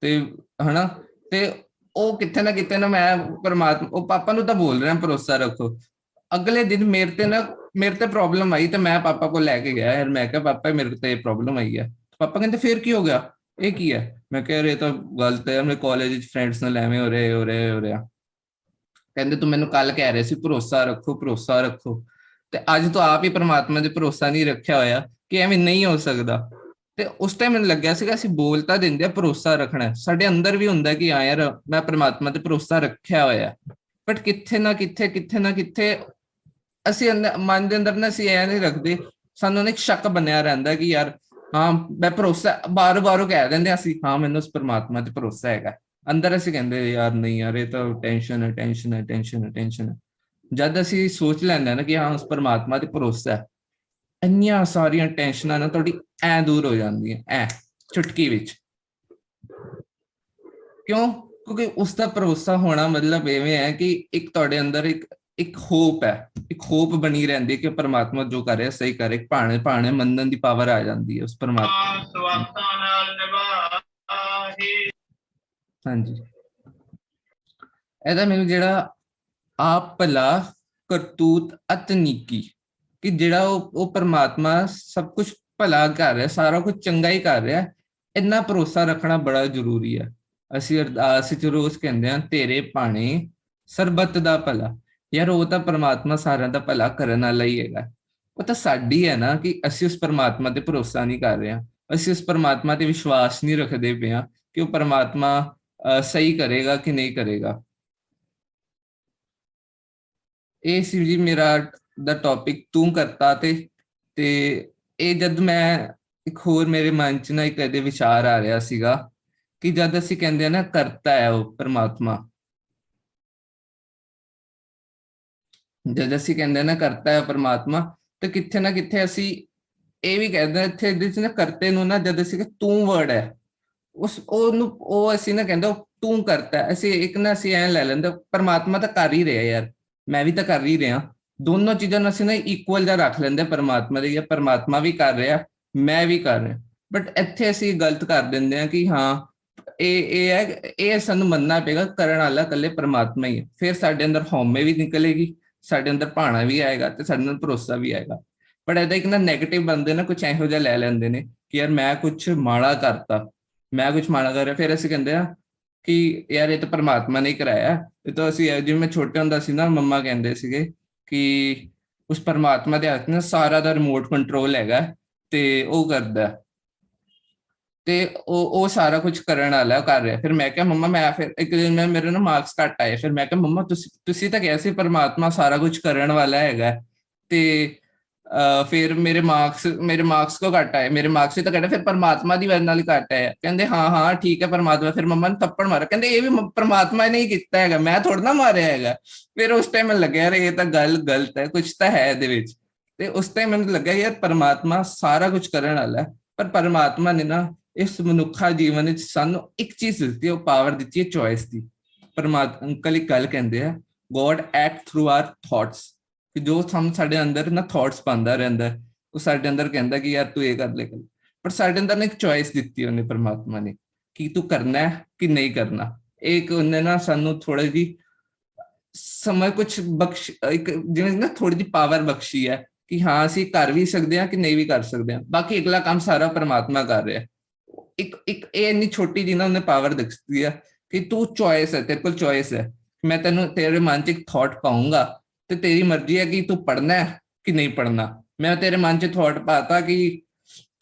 ਤੇ ਹਨਾ, ਤੇ ਉਹ ਕਿਤੇ ਨਾ ਕਿਤੇ ਨਾ ਮੈਂ ਪਰਮਾਤਮਾ, ਉਹ ਪਾਪਾ ਨੂੰ ਤਾਂ ਬੋਲ ਰਿਹਾ ਭਰੋਸਾ ਰੱਖੋ, ਅਗਲੇ ਦਿਨ ਮੇਰੇ ਤੇ ਪ੍ਰੋਬਲਮ ਆਈ, ਤੇ ਮੈਂ ਪਾਪਾ ਕੋਲ ਲੈ ਕੇ ਗਿਆ, ਯਾਰ ਮੈਂ ਕਿਹਾ ਪਾਪਾ ਮੇਰੇ ਤੇ ਪ੍ਰੋਬਲਮ ਆਈ ਹੈ। ਪਾਪਾ ਕਹਿੰਦੇ ਫਿਰ ਕੀ ਹੋ ਗਿਆ, ਇਹ ਕੀ ਹੈ। ਮੈਂ ਕਿਹਾ ਇਹ ਤਾਂ ਗਲਤ ਹੈ, ਮੇਰੇ ਕਾਲਜ ਵਿੱਚ ਫਰੈਂਡਸ ਨਾਲ ਐਵੇਂ ਹੋ ਰਿਹਾ। ਕਹਿੰਦੇ ਤੂੰ ਮੈਨੂੰ ਕੱਲ ਕਹਿ ਰਹੇ ਸੀ ਭਰੋਸਾ ਰੱਖੋ, ਭਰੋਸਾ ਰੱਖੋ, ਤੇ ਅੱਜ ਤੋਂ ਆਪ ਹੀ ਪਰਮਾਤਮਾ ਦੇ ਭਰੋਸਾ ਨਹੀਂ ਰੱਖਿਆ ਹੋਇਆ ਕਿ ਐਵੇਂ ਨਹੀਂ ਹੋ ਸਕਦਾ। ਤੇ ਉਸ ਟਾਈਮ ਮੈਨੂੰ ਲੱਗਿਆ ਸੀਗਾ ਅਸੀਂ ਬੋਲ ਤਾਂ ਦਿੰਦੇ ਆ ਭਰੋਸਾ ਰੱਖਣਾ, ਸਾਡੇ ਅੰਦਰ ਵੀ ਹੁੰਦਾ ਕਿ ਹਾਂ ਯਾਰ ਮੈਂ ਪਰਮਾਤਮਾ ਤੇ ਭਰੋਸਾ ਰੱਖਿਆ ਹੋਇਆ, ਬਟ ਕਿੱਥੇ ਨਾ ਕਿੱਥੇ ਅਸੀਂ ਮਨ ਦੇ ਅੰਦਰ ਨਾ ਅਸੀਂ ਇਹ ਨਹੀਂ ਰੱਖਦੇ, ਸਾਨੂੰ ਇੱਕ ਸ਼ੱਕ ਬਣਿਆ ਰਹਿੰਦਾ ਕਿ ਯਾਰ ਹਾਂ ਮੈਂ ਭਰੋਸਾ, ਬਾਰ-ਬਾਰ ਕਹਿ ਦਿੰਦੇ ਅਸੀਂ ਹਾਂ ਮੈਨੂੰ ਉਸ ਪਰਮਾਤਮਾ ਤੇ ਭਰੋਸਾ ਹੈਗਾ, ਅੰਦਰ ਅਸੀਂ ਕਹਿੰਦੇ ਯਾਰ ਨਹੀਂ ਯਾਰ ਇਹ ਤਾਂ ਟੈਨਸ਼ਨ ਹੈ। ਜਦ ਅਸੀਂ ਸੋਚ ਲੈਂਦੇ ਨਾ ਕਿ ਹਾਂ ਉਸ ਪਰਮਾਤਮਾ ਤੇ ਭਰੋਸਾ ਹੈ, ਇੰਨੀਆਂ ਸਾਰੀਆਂ ਟੈਨਸ਼ਨਾਂ ਨਾ ਤੁਹਾਡੀ ਐ ਦੂਰ ਹੋ ਜਾਂਦੀਆਂ ਐ ਚੁਟਕੀ ਵਿੱਚ। ਕਿਉਂ? ਕਿਉਂਕਿ ਉਸ ਦਾ ਭਰੋਸਾ ਹੋਣਾ ਮਤਲਬ ਐਵੇਂ ਹੈ ਕਿ ਇੱਕ ਤੁਹਾਡੇ ਅੰਦਰ ਇੱਕ ਹੋਪ ਹੈ, ਇੱਕ ਹੋਪ ਬਣੀ ਰਹਿੰਦੀ ਹੈ ਕਿ ਪਰਮਾਤਮਾ ਜੋ ਕਰ ਰਿਹਾ ਸਹੀ ਕਰ ਰਿਹਾ, ਭਾਣੇ ਮੰਨਣ ਦੀ ਪਾਵਰ ਆ ਜਾਂਦੀ ਹੈ ਉਸ ਪਰਮਾਤਮਾ। ਹਾਂਜੀ, ਇਹਦਾ ਮੈਨੂੰ ਜਿਹੜਾ ਆਪ ਭਲਾ ਕਰਤੂਤ ਅਤਨੀਕੀ, ਕਿ ਜਿਹੜਾ ਉਹ ਪਰਮਾਤਮਾ ਸਭ ਕੁਝ ਭਲਾ ਕਰ ਰਿਹਾ, ਸਾਰਾ ਕੁਝ ਚੰਗਾ ਹੀ ਕਰ ਰਿਹਾ, ਇੰਨਾ ਭਰੋਸਾ ਰੱਖਣਾ ਬੜਾ ਜ਼ਰੂਰੀ ਹੈ। ਅਸੀਂ ਅਰਦਾਸ ਵਿੱਚ ਰੋਜ਼ ਕਹਿੰਦੇ ਹਾਂ ਤੇਰੇ ਭਾਣੇ ਸਰਬੱਤ ਦਾ ਭਲਾ, ਯਾਰ ਉਹ ਤਾਂ ਪਰਮਾਤਮਾ ਸਾਰਿਆਂ ਦਾ ਭਲਾ ਕਰਨ ਵਾਲਾ ਹੀ ਹੈਗਾ। ਉਹ ਤਾਂ ਸਾਡੀ ਹੈ ਨਾ ਕਿ ਅਸੀਂ ਉਸ ਪਰਮਾਤਮਾ ਤੇ ਭਰੋਸਾ ਨਹੀਂ ਕਰ ਰਹੇ, ਅਸੀਂ ਉਸ ਪਰਮਾਤਮਾ ਤੇ ਵਿਸ਼ਵਾਸ ਨਹੀਂ ਰੱਖਦੇ ਪਏ ਹਾਂ ਕਿ ਉਹ ਪਰਮਾਤਮਾ ਸਹੀ ਕਰੇਗਾ ਕਿ ਨਹੀਂ ਕਰੇਗਾ। ਇਹ ਸੀ ਜੀ ਮੇਰਾ ਦਾ ਟੌਪਿਕ ਤੂੰ ਕਰਤਾ ਤੇ ਇਹ ਜਦ ਮੈਂ ਇੱਕ ਹੋਰ ਮੇਰੇ ਮਨ 'ਚ ਨਾ ਇੱਕ ਇਹਦੇ ਵਿਚਾਰ ਆ ਰਿਹਾ ਸੀਗਾ ਕਿ ਜਦ ਅਸੀਂ ਕਹਿੰਦੇ ਆ ਨਾ ਕਰਤਾ ਹੈ ਉਹ ਪਰਮਾਤਮਾ, ਜਦ ਅਸੀਂ ਕਹਿੰਦੇ ਨਾ ਕਰਤਾ ਹੈ ਪਰਮਾਤਮਾ, ਤੇ ਕਿੱਥੇ ਨਾ ਕਿੱਥੇ ਅਸੀਂ ਇਹ ਵੀ ਕਹਿੰਦੇ ਇੱਥੇ ਇਹਦੇ 'ਚ ਨਾ ਕਰਤੇ ਨੂੰ ਨਾ ਜਦ ਅਸੀਂ ਤੂੰ ਵਰਡ ਹੈ ਉਹਨੂੰ ਉਹ ਅਸੀਂ ਨਾ ਕਹਿੰਦੇ ਤੂੰ ਕਰਤਾ, ਅਸੀਂ ਇੱਕ ਨਾ ਅਸੀਂ ਐਂ ਲੈ ਲੈਂਦੇ ਪਰਮਾਤਮਾ ਤਾਂ ਕਰ ਹੀ ਰਿਹਾ ਯਾਰ, ਮੈਂ ਵੀ ਤਾਂ ਕਰ ਹੀ ਰਿਹਾ, ਦੋਨੋਂ ਚੀਜ਼ਾਂ ਨੂੰ ਅਸੀਂ ਨਾ ਇਕੁਅਲ ਜਿਹਾ ਰੱਖ ਲੈਂਦੇ ਪਰਮਾਤਮਾ ਦੇ, ਜਾਂ ਪਰਮਾਤਮਾ ਵੀ ਕਰ ਰਿਹਾ ਮੈਂ ਵੀ ਕਰ ਰਿਹਾ। ਬਟ ਇੱਥੇ ਅਸੀਂ ਗਲਤ ਕਰ ਦਿੰਦੇ ਹਾਂ ਕਿ ਹਾਂ ਇਹ ਸਾਨੂੰ ਮੰਨਣਾ ਪਏਗਾ ਕਰਨ ਵਾਲਾ ਇਕੱਲੇ ਪਰਮਾਤਮਾ ਹੀ ਹੈ, ਫਿਰ ਸਾਡੇ ਅੰਦਰ ਹਉਮੈ ਵੀ ਨਿਕਲੇਗੀ, ਸਾਡੇ ਅੰਦਰ ਭਾਣਾ ਵੀ ਆਏਗਾ ਤੇ ਸਾਡੇ ਨਾਲ ਭਰੋਸਾ ਵੀ ਆਏਗਾ। ਬਟ ਇਹਦਾ ਇੱਕ ਨਾ ਨੈਗੇਟਿਵ ਬੰਦੇ ਨਾ ਕੁਝ ਇਹੋ ਜਿਹਾ ਲੈ ਲੈਂਦੇ ਨੇ ਕਿ ਯਾਰ ਮੈਂ ਕੁਝ ਮਾੜਾ ਕਰਤਾ, ਮੈਂ ਕੁਝ ਮਾੜਾ ਕਰ ਰਿਹਾ, ਫਿਰ ਅਸੀਂ ਕਹਿੰਦੇ ਆ ਕਿ ਯਾਰ ਇਹ ਤਾਂ ਪਰਮਾਤਮਾ ਨੇ ਕਰਾਇਆ। ਇਹ ਤਾਂ ਅਸੀਂ ਜਿਵੇਂ ਮੈਂ ਛੋਟੇ ਹੁੰਦਾ ਸੀ ਨਾ, ਮੰਮਾ ਕਹਿੰਦੇ ਸੀਗੇ ਕਿ ਉਸ ਪਰਮਾਤਮਾ ਦੇ ਹੱਥ ਨਾਲ ਸਾਰਾ ਦਾ ਰਿਮੋਟ ਕੰਟਰੋਲ ਹੈਗਾ ਤੇ ਉਹ ਕਰਦਾ, ਤੇ ਉਹ ਸਾਰਾ ਕੁਝ ਕਰਨ ਵਾਲਾ ਕਰ ਰਿਹਾ। ਫਿਰ ਮੈਂ ਕਿਹਾ ਮੰਮਾ, ਮੈਂ ਫਿਰ ਇੱਕ ਦਿਨ ਮੇਰੇ ਨਾ ਮਾਰਕਸ ਘੱਟ ਆਏ, ਫਿਰ ਮੈਂ ਕਿਹਾ ਮੰਮਾ ਤੁਸੀਂ ਤਾਂ ਕਿਹਾ ਸੀ ਪਰਮਾਤਮਾ ਸਾਰਾ ਕੁਝ ਕਰਨ ਵਾਲਾ ਹੈਗਾ ਤੇ ਫਿਰ ਮੇਰੇ ਮਾਰਕਸ ਕੋ ਘੱਟ ਆਏ, ਮੇਰੇ ਮਾਰਕਸ ਹੀ ਤਾਂ ਘੱਟ ਆਏ, ਫਿਰ ਪਰਮਾਤਮਾ ਦੀ ਵਜ੍ਹਾ ਨਾਲ ਹੀ ਘੱਟ ਆਇਆ। ਕਹਿੰਦੇ ਹਾਂ ਹਾਂ ਠੀਕ ਹੈ ਪਰਮਾਤਮਾ। ਫਿਰ ਮੰਮਾ ਨੇ ਥੱਪੜ ਮਾਰਿਆ, ਕਹਿੰਦੇ ਇਹ ਵੀ ਪਰਮਾਤਮਾ ਨੇ ਹੀ ਕੀਤਾ ਹੈਗਾ, ਮੈਂ ਥੋੜਾ ਨਾ ਮਾਰਿਆ ਹੈਗਾ। ਫਿਰ ਉਸ ਟਾਈਮ ਮੈਨੂੰ ਲੱਗਿਆ ਯਾਰ ਇਹ ਤਾਂ ਗੱਲ ਗਲਤ ਹੈ, ਕੁਝ ਤਾਂ ਹੈ ਇਹਦੇ ਵਿੱਚ। ਤੇ ਉਸ ਟਾਈਮ ਮੈਨੂੰ ਲੱਗਾ ਯਾਰ ਪਰਮਾਤਮਾ ਸਾਰਾ ਕੁਝ ਕਰਨ ਵਾਲਾ ਹੈ, ਪਰ ਪਰਮਾਤਮਾ ਨੇ ਨਾ ਇਸ ਮਨੁੱਖਾ ਜੀਵਨ ਵਿੱਚ ਸਾਨੂੰ ਇੱਕ ਚੀਜ਼ ਦਿੱਤੀ, ਉਹ ਪਾਵਰ ਦਿੱਤੀ ਹੈ ਚੋਇਸ ਦੀ। ਪਰਮਾਤਮਾ ਅੰਕਲ ਇੱਕ ਗੱਲ ਕਹਿੰਦੇ ਆ, God act through our thoughts, ਕਿ ਜੋ ਸਾਡੇ ਅੰਦਰ ਨਾ ਥਾਟਸ ਪਾਉਂਦਾ ਰਹਿੰਦਾ, ਉਹ ਸਾਡੇ ਅੰਦਰ ਕਹਿੰਦਾ ਕਿ ਯਾਰ ਤੂੰ ਇਹ ਕਰ ਲੈ। ਪਰ ਸਾਡੇ ਅੰਦਰ ਨੇ ਇੱਕ ਚੋਇਸ ਦਿੱਤੀ ਉਹਨੇ, ਪਰਮਾਤਮਾ ਨੇ, ਕਿ ਤੂੰ ਕਰਨਾ ਹੈ ਕਿ ਨਹੀਂ ਕਰਨਾ। ਇੱਕ ਉਹਨੇ ਨਾ ਸਾਨੂੰ ਥੋੜਾ ਜਿਹੀ ਸਮਝ ਕੁਝ ਬਖਸ਼, ਇੱਕ ਜਿਵੇਂ ਨਾ ਥੋੜੀ ਜਿਹੀ ਪਾਵਰ ਬਖਸ਼ੀ ਹੈ ਕਿ ਹਾਂ ਅਸੀਂ ਕਰ ਵੀ ਸਕਦੇ ਹਾਂ ਕਿ ਨਹੀਂ ਵੀ ਕਰ ਸਕਦੇ ਹਾਂ, ਬਾਕੀ ਅਗਲਾ ਕੰਮ ਸਾਰਾ ਪਰਮਾਤਮਾ ਕਰ ਰਿਹਾ। ਇੱਕ ਇੱਕ ਇਹ ਇੰਨੀ ਛੋਟੀ ਜਿਹੀ ਨਾ ਉਹਨੇ ਪਾਵਰ ਦਿੱਤੀ ਹੈ ਕਿ ਤੂੰ ਚੋਇਸ ਹੈ, ਤੇਰੇ ਕੋਲ ਚੋਇਸ ਹੈ। ਮੈਂ ਤੈਨੂੰ ਤੇਰੇ ਮਨ 'ਚ ਇੱਕ ਥਾਟ ਪਾਉਂਗਾ ਤੇ ਤੇਰੀ ਮਰਜ਼ੀ ਹੈ ਕਿ ਤੂੰ ਪੜ੍ਹਨਾ ਹੈ ਕਿ ਨਹੀਂ ਪੜ੍ਹਨਾ। ਮੈਂ ਤੇਰੇ ਮਨ 'ਚ ਥਾਟ ਪਾਤਾ ਕਿ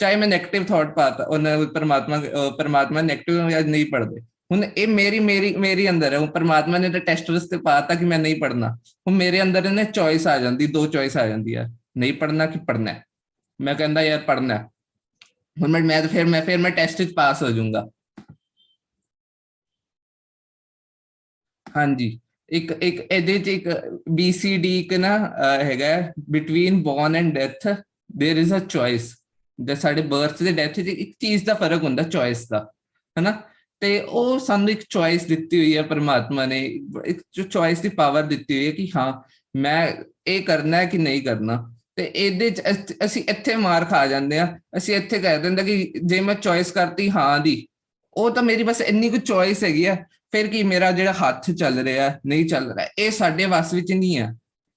ਚਾਹੇ ਮੈਂ ਨੈਗੇਟਿਵ ਥਾਟ ਪਾਤਾ, ਉਹਨੇ ਪਰਮਾਤਮਾ ਨੈਗੇਟਿਵ ਜਾਂ ਨਹੀਂ ਪੜ੍ਹਦੇ। ਹੁਣ ਇਹ ਮੇਰੀ ਅੰਦਰ ਹੈ, ਉਹ ਪਰਮਾਤਮਾ ਨੇ ਤਾਂ ਟੈਸਟ ਵਾਸਤੇ ਪਾਤਾ ਕਿ ਮੈਂ ਨਹੀਂ ਪੜ੍ਹਨਾ। ਹੁਣ ਮੇਰੇ ਅੰਦਰ ਇਹਨੇ ਚੋਇਸ ਆ ਜਾਂਦੀ, ਦੋ ਚੋਇਸ ਆ ਜਾਂਦੀ ਹੈ, ਨਹੀਂ ਪੜ੍ਹਨਾ ਕਿ ਪੜ੍ਹਨਾ। ਮੈਂ ਕਹਿੰਦਾ ਯਾਰ ਪੜ੍ਹਨਾ। ਹੁਣ ਮੈਂ ਟੈਸਟ 'ਚ ਪਾਸ ਹੋ ਜਾਊਂਗਾ। ਹਾਂਜੀ, ਇੱਕ ਇੱਕ ਇਹਦੇ 'ਚ ਇੱਕ BCD ਇੱਕ ਨਾ ਹੈਗਾ, between born and death there is a choice. ਜੇ ਸਾਡੇ ਬਰਥ ਤੇ ਡੈਥ 'ਚ ਇੱਕ ਚੀਜ਼ ਦਾ ਫਰਕ ਹੁੰਦਾ, ਚੋਇਸ ਦਾ, ਹਨਾ। ਤੇ ਉਹ ਸਾਨੂੰ ਇੱਕ ਚੋਇਸ ਦਿੱਤੀ ਹੋਈ ਹੈ ਪਰਮਾਤਮਾ ਨੇ, ਇੱਕ ਚੋਇਸ ਦੀ ਪਾਵਰ ਦਿੱਤੀ ਹੋਈ ਹੈ ਕਿ ਹਾਂ ਮੈਂ ਇਹ ਕਰਨਾ ਹੈ ਕਿ ਨਹੀਂ ਕਰਨਾ। ਤੇ ਇਹਦੇ 'ਚ ਅਸੀਂ ਇੱਥੇ ਮਾਰ ਖਾ ਜਾਂਦੇ ਆ। ਅਸੀਂ ਇੱਥੇ ਕਹਿ ਦਿੰਦੇ ਕਿ ਜੇ ਮੈਂ ਚੋਇਸ ਕਰਤੀ ਹਾਂ ਦੀ, ਉਹ ਤਾਂ ਮੇਰੀ ਬਸ ਇੰਨੀ ਕੁ ਚੋਇਸ ਹੈਗੀ ਆ, ਫਿਰ ਕੀ ਮੇਰਾ ਜਿਹੜਾ ਹੱਥ ਚੱਲ ਰਿਹਾ ਨਹੀਂ ਚੱਲ ਰਿਹਾ ਇਹ ਸਾਡੇ ਵੱਸ ਵਿੱਚ ਨਹੀਂ ਹੈ।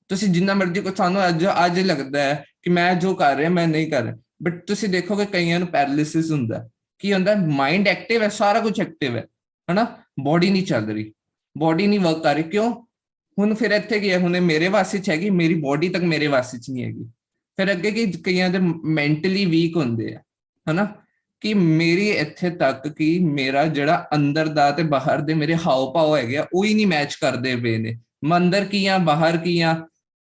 ਤੁਸੀਂ ਜਿੰਨਾ ਮਰਜ਼ੀ ਕੋ, ਸਾਨੂੰ ਅੱਜ ਲੱਗਦਾ ਹੈ ਕਿ ਮੈਂ ਜੋ ਕਰ ਰਿਹਾ ਮੈਂ ਨਹੀਂ ਕਰ ਰਿਹਾ, ਬਟ ਤੁਸੀਂ ਦੇਖੋਗੇ ਕਈਆਂ ਨੂੰ ਪੈਰਾਲਿਸਿਸ ਹੁੰਦਾ। ਕੀ ਹੁੰਦਾ, ਮਾਈਂਡ ਐਕਟਿਵ ਹੈ, ਸਾਰਾ ਕੁਝ ਐਕਟਿਵ ਹੈ, ਹਨਾ, ਬੋਡੀ ਨਹੀਂ ਚੱਲ ਰਹੀ, ਬੋਡੀ ਨਹੀਂ ਵਰਕ ਕਰ ਰਹੀ। ਕਿਉਂ? ਹੁਣ ਫਿਰ ਇੱਥੇ ਕੀ ਹੈ, ਹੁਣ ਮੇਰੇ ਵੱਸ ਵਿੱਚ ਹੈਗੀ, ਮੇਰੀ ਬੋਡੀ ਤੱਕ ਮੇਰੇ ਵੱਸ ਵਿੱਚ ਨਹੀਂ ਹੈਗੀ। ਫਿਰ ਅੱਗੇ ਕੀ, ਕਈਆਂ ਦੇ ਮੈਂਟਲੀ ਵੀਕ ਹੁੰਦੇ ਆ, ਹਨਾ, ਕਿ ਮੇਰੀ ਇੱਥੇ ਤੱਕ ਕਿ ਮੇਰਾ ਜਿਹੜਾ ਅੰਦਰ ਦਾ ਤੇ ਬਾਹਰ ਦੇ ਮੇਰੇ ਹਾਵ ਭਾਵ ਹੈਗੇ ਆ, ਉਹ ਹੀ ਨਹੀਂ ਮੈਚ ਕਰਦੇ ਪਏ ਨੇ। ਮੈਂ ਅੰਦਰ ਕੀ ਆ ਬਾਹਰ ਕੀ ਆ,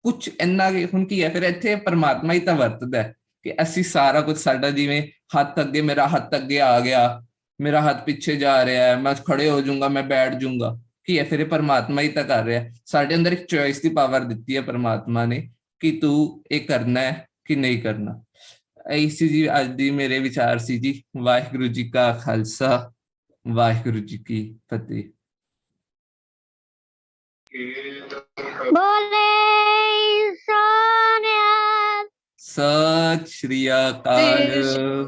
ਕੁਝ ਇੰਨਾ। ਹੁਣ ਕੀ ਹੈ, ਫਿਰ ਇੱਥੇ ਪਰਮਾਤਮਾ ਹੀ ਤਾਂ ਵਰਤਦਾ ਕਿ ਅਸੀਂ ਸਾਰਾ ਕੁਝ, ਸਾਡਾ ਜਿਵੇਂ ਹੱਥ ਅੱਗੇ, ਮੇਰਾ ਹੱਥ ਅੱਗੇ ਆ ਗਿਆ, ਮੇਰਾ ਹੱਥ ਪਿੱਛੇ ਜਾ ਰਿਹਾ ਹੈ, ਮੈਂ ਖੜੇ ਹੋ ਜਾਊਂਗਾ, ਮੈਂ ਬੈਠ ਜਾਊਂਗਾ, ਕੀ ਹੈ, ਫਿਰ ਇਹ ਪਰਮਾਤਮਾ ਹੀ ਤਾਂ ਕਰ ਰਿਹਾ। ਸਾਡੇ ਅੰਦਰ ਇੱਕ ਚੋਇਸ ਦੀ ਪਾਵਰ ਦਿੱਤੀ ਹੈ ਪਰਮਾਤਮਾ ਨੇ ਕਿ ਤੂੰ ਇਹ ਕਰਨਾ ਹੈ ਕਿ ਨਹੀਂ ਕਰਨਾ। ਇਹੀ ਸੀ ਜੀ ਅੱਜ ਦੀ ਮੇਰੇ ਵਿਚਾਰ ਸੀ ਜੀ। ਵਾਹਿਗੁਰੂ ਜੀ ਕਾ ਖਾਲਸਾ, ਵਾਹਿਗੁਰੂ ਜੀ ਕੀ ਫਤਿਹ। ਬੋਲੇ ਸੋਨਿਆ ਸਤਿ ਸ਼੍ਰੀ ਅਕਾਲ।